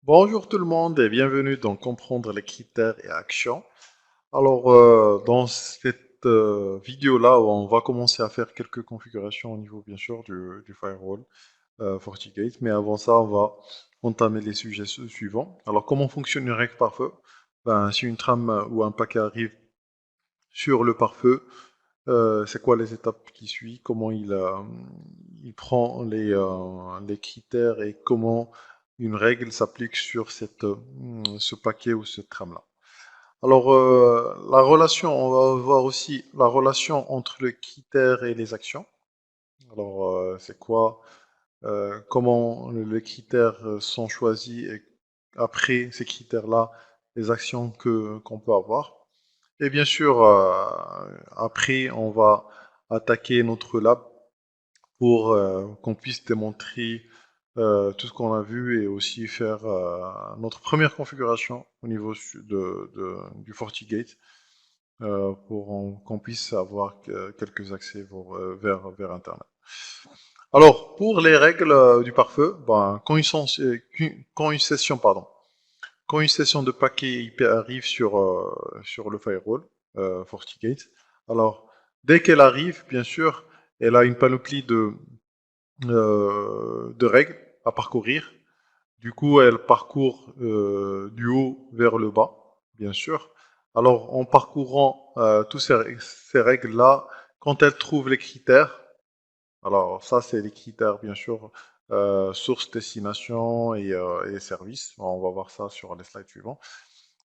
Bonjour tout le monde et bienvenue dans Comprendre les critères et actions. Alors, dans cette vidéo-là, on va commencer à faire quelques configurations au niveau, bien sûr, du firewall FortiGate. Mais avant ça, on va entamer les sujets suivants. Alors, comment fonctionne une règle pare-feu? Si une trame ou un paquet arrive sur le pare-feu, c'est quoi les étapes qui suivent? Comment il prend les critères et comment une règle s'applique sur ce paquet ou cette trame-là. Alors, la relation, on va voir aussi la relation entre les critères et les actions. Alors, c'est quoi, comment les critères sont choisis et après ces critères-là, les actions qu'on peut avoir. Et bien sûr, après, on va attaquer notre lab pour qu'on puisse démontrer tout ce qu'on a vu et aussi faire notre première configuration au niveau du FortiGate pour qu'on puisse avoir quelques accès vers Internet. Alors, pour les règles du pare-feu, quand une session, pardon, quand une session de paquet IP arrive sur le firewall FortiGate, alors dès qu'elle arrive, bien sûr, elle a une panoplie de règles à parcourir. Du coup, elle parcourt du haut vers le bas, bien sûr. Alors, en parcourant toutes ces règles-là, quand elle trouve les critères, alors ça, c'est les critères, bien sûr, source, destination et service. On va voir ça sur les slides suivants.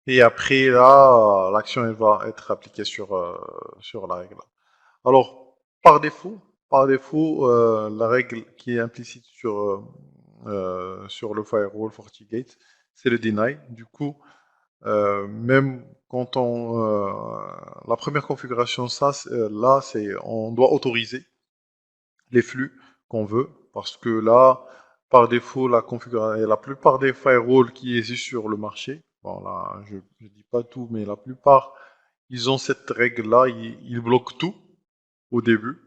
Et après, là, l'action elle va être appliquée sur la règle. Alors, par défaut, la règle qui est implicite sur le firewall FortiGate, c'est le deny. Du coup, même quand la première configuration, là, c'est on doit autoriser les flux qu'on veut, parce que là, par défaut, la configuration, la plupart des firewalls qui existent sur le marché, bon là, je ne dis pas tout, mais la plupart, ils ont cette règle-là, ils bloquent tout au début,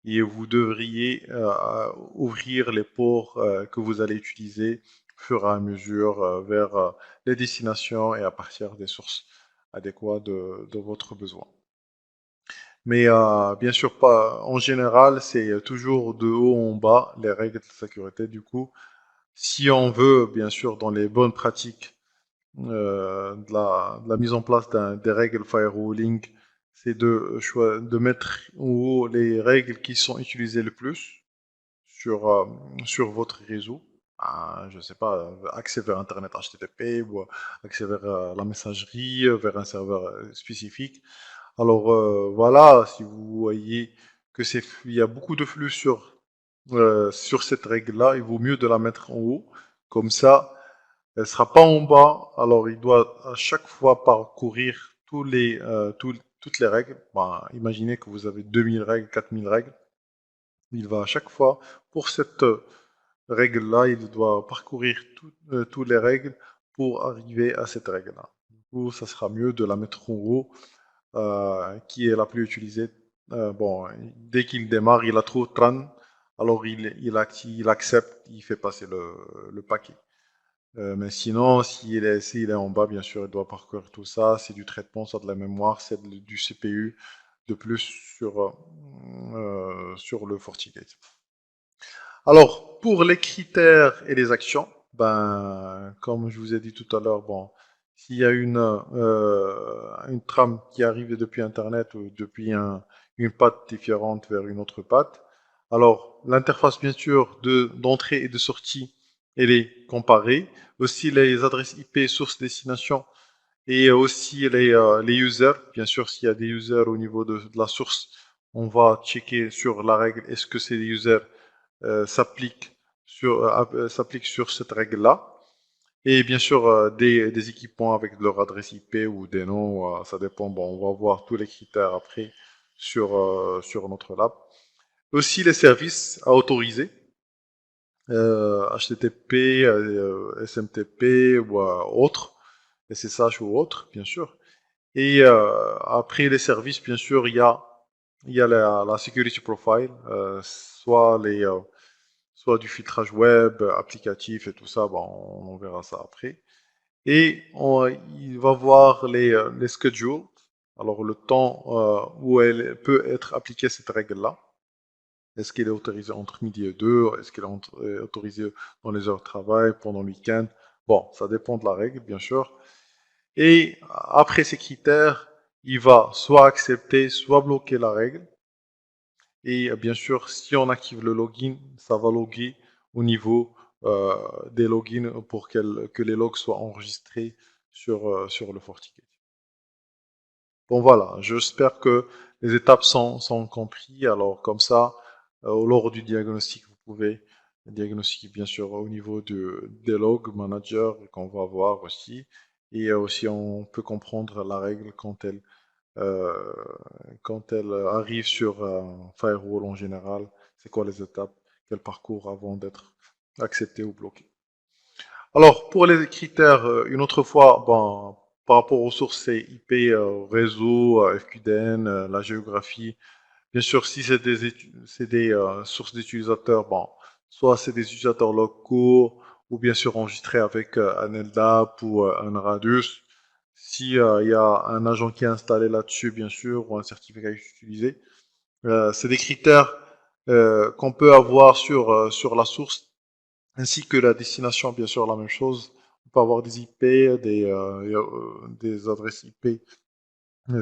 et vous devriez ouvrir les ports que vous allez utiliser au fur et à mesure vers les destinations et à partir des sources adéquates de votre besoin. Mais bien sûr, pas, en général, c'est toujours de haut en bas les règles de sécurité. Du coup, si on veut, bien sûr, dans les bonnes pratiques de la mise en place des règles firewalling, c'est de mettre en haut les règles qui sont utilisées le plus sur votre réseau. Je ne sais pas, accès vers Internet HTTP ou accès vers la messagerie, vers un serveur spécifique. Alors voilà, si vous voyez il y a beaucoup de flux sur cette règle-là, il vaut mieux de la mettre en haut. Comme ça, elle ne sera pas en bas. Alors il doit à chaque fois parcourir toutes les règles. Imaginez que vous avez 2000 règles, 4000 règles. Il va à chaque fois, pour cette règle-là, il doit parcourir toutes les règles pour arriver à cette règle-là. Du coup, ça sera mieux de la mettre en haut qui est la plus utilisée. Bon, dès qu'il démarre, il a trop tran, alors il accepte, il fait passer le paquet. Mais sinon, s'il est en bas, bien sûr, il doit parcourir tout ça. C'est du traitement, c'est de la mémoire, c'est du CPU de plus sur le FortiGate. Alors, pour les critères et les actions, comme je vous ai dit tout à l'heure, bon, s'il y a une trame qui arrive depuis Internet ou depuis une patte différente vers une autre patte, alors l'interface, bien sûr, d'entrée et de sortie, elle est comparée. Aussi les adresses IP, source, destination, et aussi les users. Bien sûr, s'il y a des users au niveau de la source, on va checker sur la règle, est-ce que ces users s'applique s'applique sur cette règle-là. Et bien sûr, des équipements avec leur adresse IP ou des noms, ça dépend. Bon, on va voir tous les critères après sur notre lab. Aussi les services à autoriser, HTTP, SMTP ou autres, SSH ou autres, bien sûr. Et après les services, bien sûr, il y a la security profile, soit soit du filtrage web, applicatif et tout ça, bon, on verra ça après. Et il va voir les schedules, alors le temps où elle peut être appliquée cette règle-là. Est-ce qu'il est autorisé entre midi et 2? Est-ce qu'il est autorisé dans les heures de travail, pendant le week-end? Bon, ça dépend de la règle, bien sûr. Et après ces critères, il va soit accepter, soit bloquer la règle. Et bien sûr, si on active le login, ça va loguer au niveau des logins pour que les logs soient enregistrés sur le FortiGate. Bon voilà, j'espère que les étapes sont comprises. Alors comme ça, lors du diagnostic, vous pouvez diagnostiquer bien sûr au niveau des logs manager qu'on va voir aussi. Et aussi on peut comprendre la règle euh, quand elle arrive sur un firewall en général. C'est quoi les étapes, quel parcours avant d'être accepté ou bloqué. Alors, pour les critères, une autre fois, bon, par rapport aux sources, c'est IP, réseau, FQDN, la géographie. Bien sûr, si c'est des sources d'utilisateurs, bon, soit c'est des utilisateurs locaux, ou bien sûr enregistrés avec un LDAP ou un Radius. Si il y a un agent qui est installé là-dessus, bien sûr, ou un certificat utilisé. C'est des critères qu'on peut avoir sur la source ainsi que la destination, bien sûr, la même chose. On peut avoir des IP, des adresses IP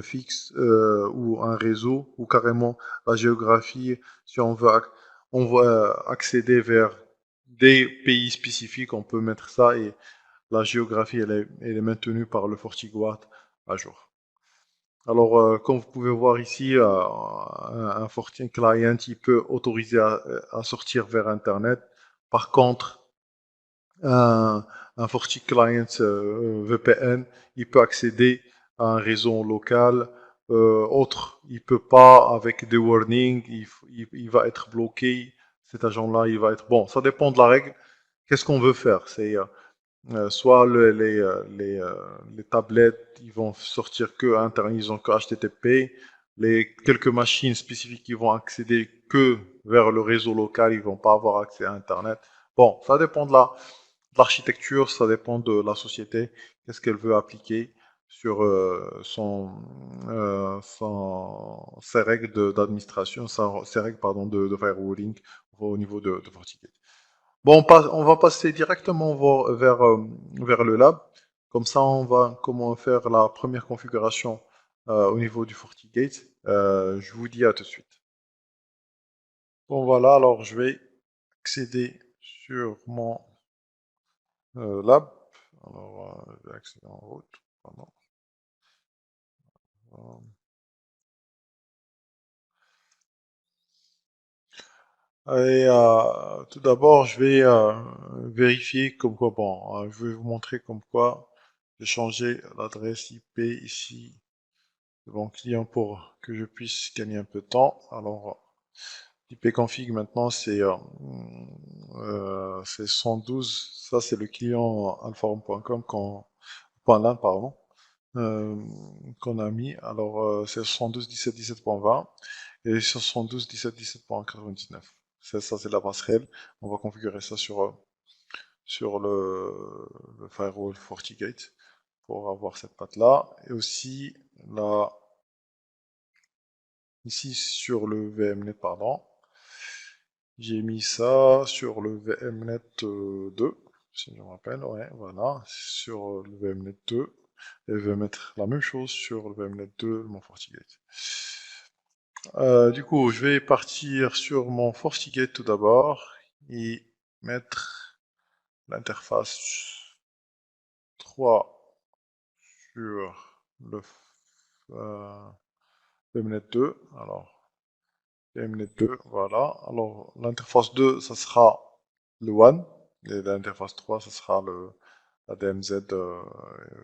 fixes ou un réseau, ou carrément la géographie. Si on veut accéder vers des pays spécifiques, on peut mettre ça et la géographie, elle est maintenue par le FortiGuard à jour. Alors, comme vous pouvez voir ici, un Fortinet Client, il peut autoriser à sortir vers Internet. Par contre, un, un FortiClient VPN, il peut accéder à un réseau local. Autre, il peut pas avec des warnings, il va être bloqué. Cet agent-là, il va être bon. Ça dépend de la règle. Qu'est-ce qu'on veut faire? C'est soit les tablettes, ils vont sortir que Internet, ils ont que HTTP. Les quelques machines spécifiques, ils vont accéder que vers le réseau local, ils vont pas avoir accès à Internet. Bon, ça dépend de l'architecture, ça dépend de la société, qu'est-ce qu'elle veut appliquer sur ses règles d'administration, ses règles pardon, de firewalling au niveau de FortiGate. Bon, on va passer directement vers le lab. Comme ça, on va comment faire la première configuration au niveau du FortiGate. Je vous dis à tout de suite. Bon, voilà, alors je vais accéder sur mon lab. Alors, je vais accéder en route. Pardon. Et tout d'abord, je vais vérifier comme quoi, bon, je vais vous montrer comme quoi j'ai changé l'adresse IP ici de mon client pour que je puisse gagner un peu de temps. Alors, l'IP config maintenant c'est 112, ça c'est le client alpharum.com .lan, pardon, euh, qu'on a mis. Alors, c'est 72.17.17.20 et 72.17.17.99. Ça, c'est la passerelle. On va configurer ça sur le firewall FortiGate pour avoir cette patte-là. Et aussi, là, ici sur le VMnet, pardon, j'ai mis ça sur le VMnet 2, si je me rappelle, ouais, voilà, sur le VMnet 2. Et je vais mettre la même chose sur le VMnet 2 de mon FortiGate. Du coup, je vais partir sur mon FortiGate tout d'abord et mettre l'interface 3 sur le euh, VMnet 2. Alors, VMnet 2, voilà. Alors, l'interface 2, ça sera le WAN. Et l'interface 3, ça sera la DMZ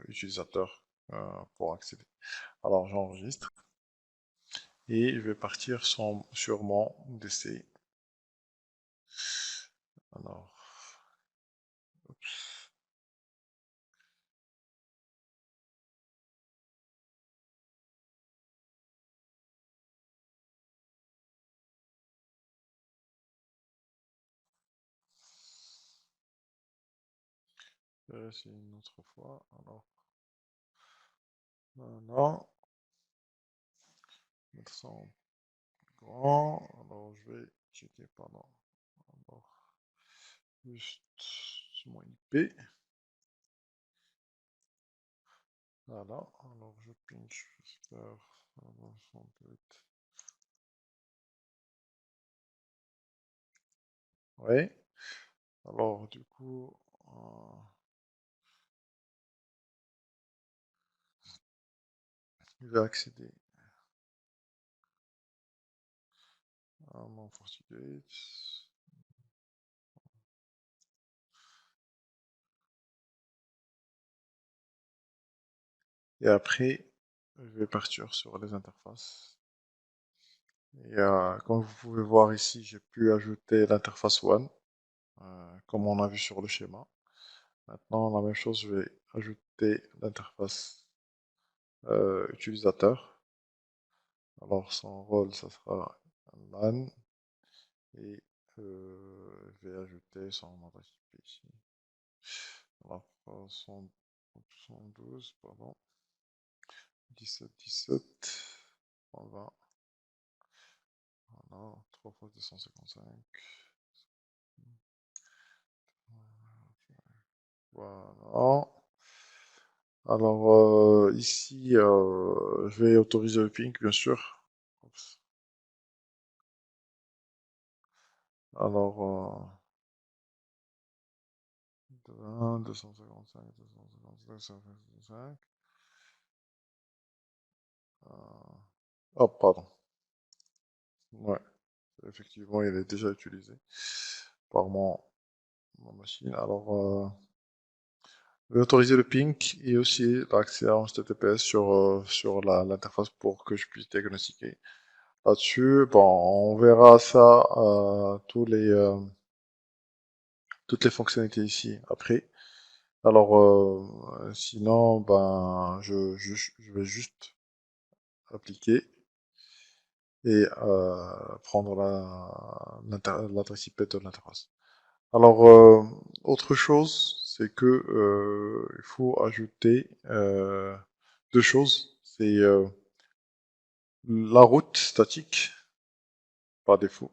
utilisateur pour accéder. Alors, j'enregistre. Et je vais partir sur mon DC. Alors, Vérifier une autre fois. Alors, voilà. Mettre ça en grand. Alors, je vais checker, pardon. Alors, juste mon IP. Voilà. Alors, je pinch Whisper. Oui. Alors, du coup, je vais accéder à mon FortiGate. Et après, je vais partir sur les interfaces. Et comme vous pouvez voir ici, j'ai pu ajouter l'interface One, comme on a vu sur le schéma. Maintenant, la même chose, je vais ajouter l'interface utilisateur. Alors, son rôle, ça sera LAN. Et je vais ajouter son adresse IP ici. Alors, 112, pardon. 17, 17, 20. Voilà, 3 fois 255. Voilà. Alors, ici, je vais autoriser le ping, bien sûr. Oups. Alors, 20, 255, 255, 255. Oh, pardon. Ouais, effectivement, il est déjà utilisé par ma machine. Alors, je vais autoriser le ping et aussi l'accès en HTTPS sur l'interface pour que je puisse diagnostiquer. Là-dessus, bon, on verra ça, toutes les fonctionnalités ici après. Alors, sinon, ben, je vais juste appliquer et prendre l'adresse IP de l'interface. Alors, autre chose, c'est que il faut ajouter deux choses. C'est la route statique par défaut.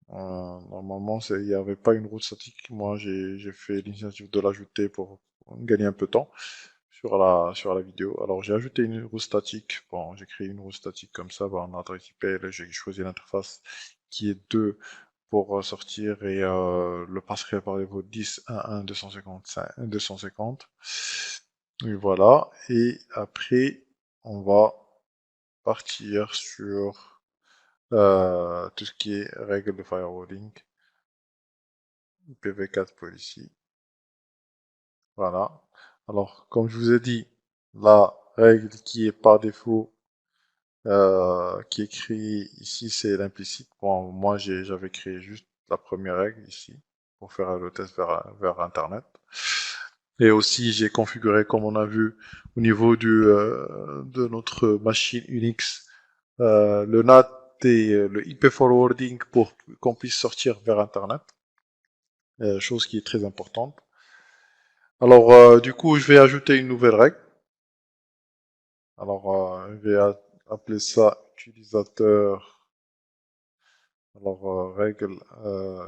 Normalement, il n'y avait pas une route statique. Moi, j'ai fait l'initiative de l'ajouter pour gagner un peu de temps sur la vidéo. Alors, j'ai ajouté une route statique. Bon, j'ai créé une route statique comme ça, en adresse IP. Là, j'ai choisi l'interface qui est 2 pour sortir et le passerait par défaut 10.1.1.255, 250. Et voilà. Et après, on va partir sur tout ce qui est règles de firewalling. IPv4 policy. Voilà. Alors, comme je vous ai dit, la règle qui est par défaut, qui est créée ici, c'est l'implicite. Bon, moi, j'avais créé juste la première règle ici pour faire le test vers Internet. Et aussi, j'ai configuré, comme on a vu, au niveau de notre machine Unix, le NAT et le IP forwarding pour qu'on puisse sortir vers Internet, chose qui est très importante. Alors, du coup, je vais ajouter une nouvelle règle. Alors, je vais appeler ça utilisateur. Alors, règle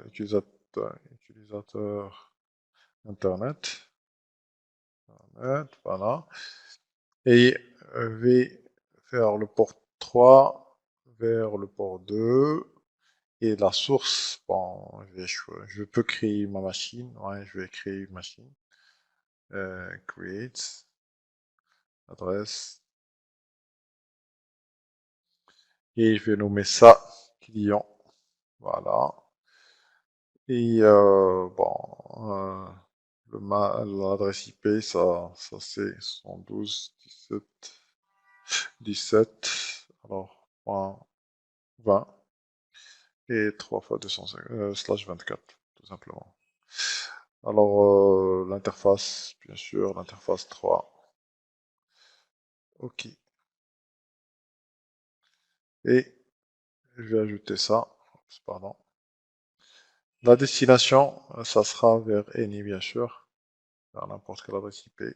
utilisateur Internet. Voilà. Et je vais faire le port 3 vers le port 2. Et la source, bon, je peux créer ma machine. Ouais, je vais créer une machine. Create, adresse. Et je vais nommer ça client. Voilà. Et l'adresse IP, ça c'est 112 17 17. Alors, point 20 et 3 fois 250 slash 24, tout simplement. Alors, l'interface, bien sûr, l'interface 3. OK. Et je vais ajouter ça. Oups, pardon. La destination, ça sera vers Eni, bien sûr. vers n'importe quelle adresse IP. Et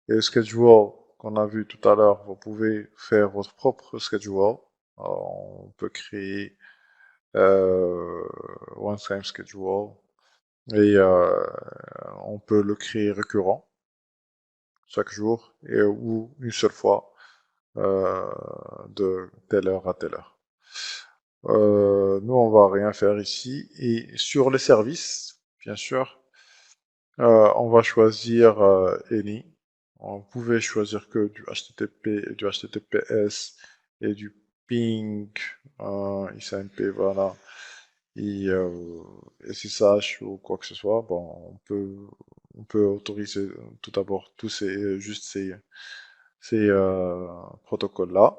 le schedule qu'on a vu tout à l'heure, vous pouvez faire votre propre schedule. Alors, on peut créer one-time schedule et on peut le créer récurrent chaque jour et ou une seule fois euh, de telle heure à telle heure. Nous, on va rien faire ici. Et sur les services, bien sûr, on va choisir Any. On pouvait choisir que du HTTP, du HTTPS et du ping, XMP, voilà, et SSH ou quoi que ce soit. Bon, on peut autoriser tout d'abord tous ces protocoles-là.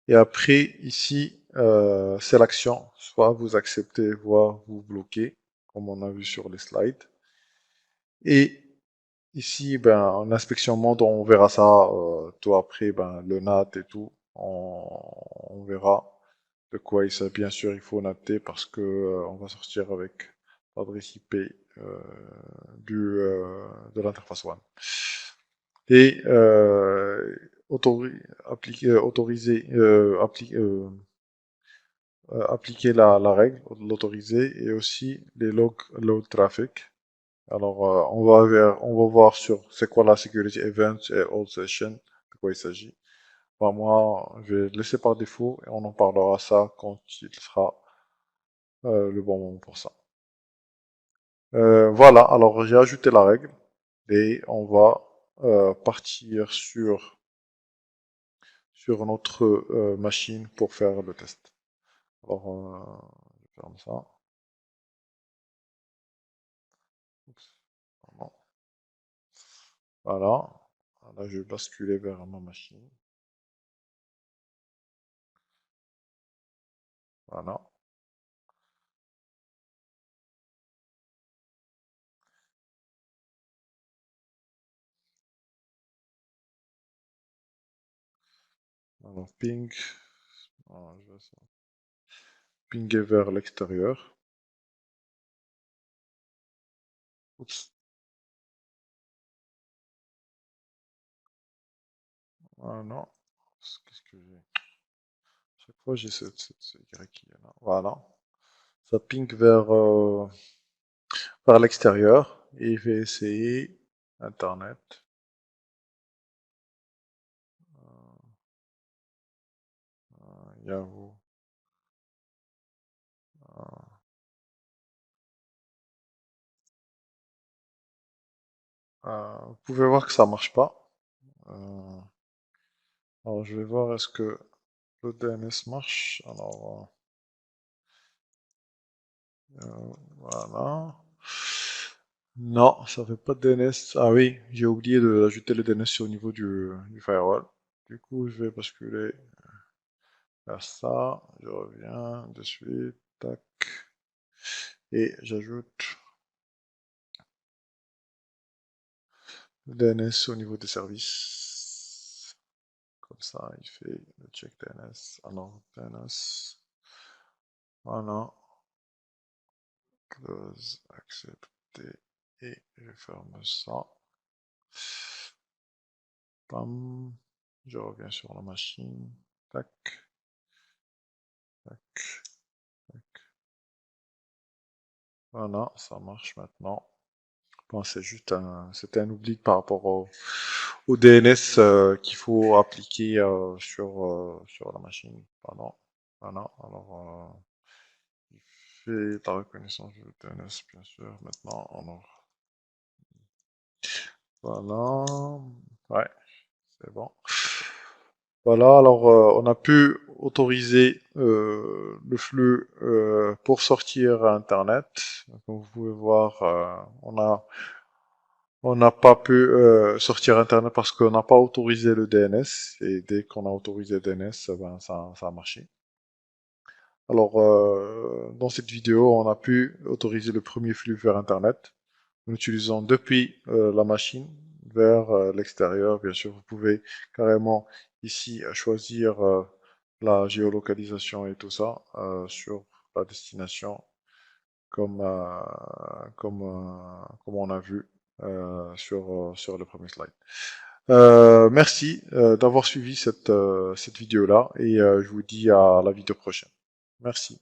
Et après, ici, c'est l'action. Soit vous acceptez, voire vous bloquez, comme on a vu sur les slides. Et ici, ben, en inspection mode, on verra ça tout après, ben, le NAT et tout. On verra de quoi il s'agit. Bien sûr, il faut natter parce que on va sortir avec l'adresse IP de l'interface WAN. Et appliquer la règle, l'autoriser, et aussi les load traffic. Alors, on va voir sur c'est quoi la security event et all session, de quoi il s'agit. Enfin, moi, je vais le laisser par défaut et on en parlera ça quand il sera le bon moment pour ça. Voilà, alors j'ai ajouté la règle et on va partir sur notre machine pour faire le test. Alors, je ferme ça. Oups, pardon. Voilà. Là, je vais basculer vers ma machine. Voilà. Alors, ping. Voilà, je vais pinguer vers l'extérieur. Oups. Ah non. Qu'est-ce que j'ai? Chaque fois, j'ai ce Y qui est là. Voilà. Ça ping vers l'extérieur. Et je vais essayer Internet. Yahoo. Vous pouvez voir que ça marche pas. Euh, alors, je vais voir est-ce que le DNS marche. Alors, voilà. Non, ça fait pas de DNS. Ah oui, j'ai oublié d'ajouter le DNS au niveau du firewall. Du coup, je vais basculer vers ça. Je reviens de suite. Tac. Et j'ajoute le DNS au niveau des services. Comme ça, il fait le check DNS. Alors, DNS. Voilà. Close, accepter. Et je ferme ça. Pam. Je reviens sur la machine. Tac, tac, tac. Voilà, ça marche maintenant. Bon, c'était un oubli par rapport au DNS qu'il faut appliquer sur la machine. Pardon. Voilà, alors il fait la reconnaissance du DNS, bien sûr. Maintenant, voilà. Ouais, c'est bon. Voilà, alors on a pu autoriser le flux pour sortir à Internet. Comme vous pouvez voir, on n'a pas pu sortir Internet parce qu'on n'a pas autorisé le DNS. Et dès qu'on a autorisé le DNS, ben, ça a marché. Alors, dans cette vidéo, on a pu autoriser le premier flux vers Internet en utilisant depuis la machine vers l'extérieur. Bien sûr, vous pouvez carrément ici choisir la géolocalisation et tout ça sur la destination comme, comme on a vu sur le premier slide. Merci d'avoir suivi cette vidéo-là et je vous dis à la vidéo prochaine. Merci.